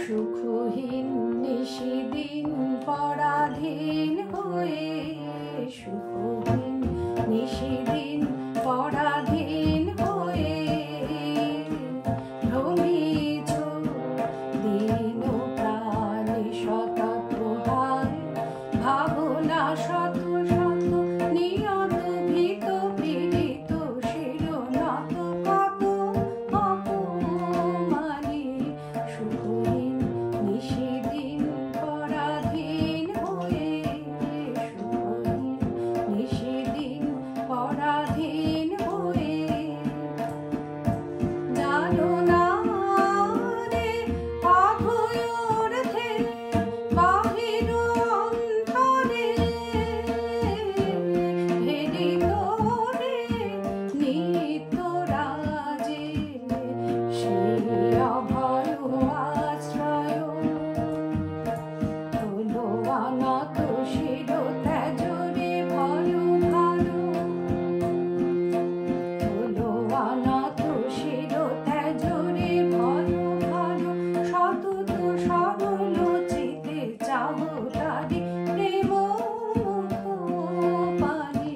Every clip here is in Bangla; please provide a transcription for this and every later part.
সুখহীন নিশিদিন পরাধীন হয়ে, সুখহীন নিশিদিন পরাধীন হয়ে ভ্রমিছ দিন প্রাণে শতপ্রহার ভাবনা শত শত নিয়ত ভীত পীড়িত শিরোনাথ কত অপমানে সুখহীন নিশিদিন পরাধীন হয়ে, সুখহীন নিশিদিন পরাধীন হয়ে জানো না রে অভয়ূর্ধ্বে বাহির অন্তরে হেরিত রে নিত্য রাজে সেই অভয় আশ্রয় তোলো অনত শির ত্যাজরে ভয় ভার, তোলো অনত শির ত্যাজরে ভয় ভার সতত সরল চিতে চাহ তারি প্রেম পানে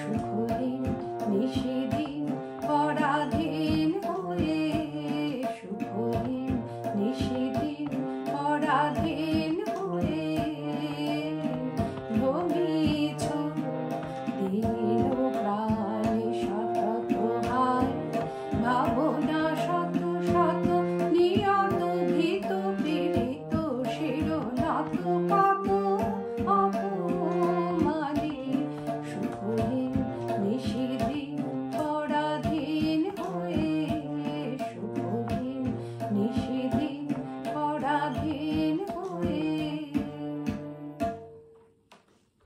সুখহীন নিশিদিন পরাধীন হয়ে, সুখহীন নিশিদিন পরাধীন হয়ে ভ্রমিছ দিন প্রাণে শতপ্রহার ভাবনা শত শত নিয়ত ভীত পীড়িত শিরোনাথ কত অপমানে সুখহীন নিশিদিন পরাধীন হয়ে, সুখহীন নিশিদিন পরাধীন হয়ে।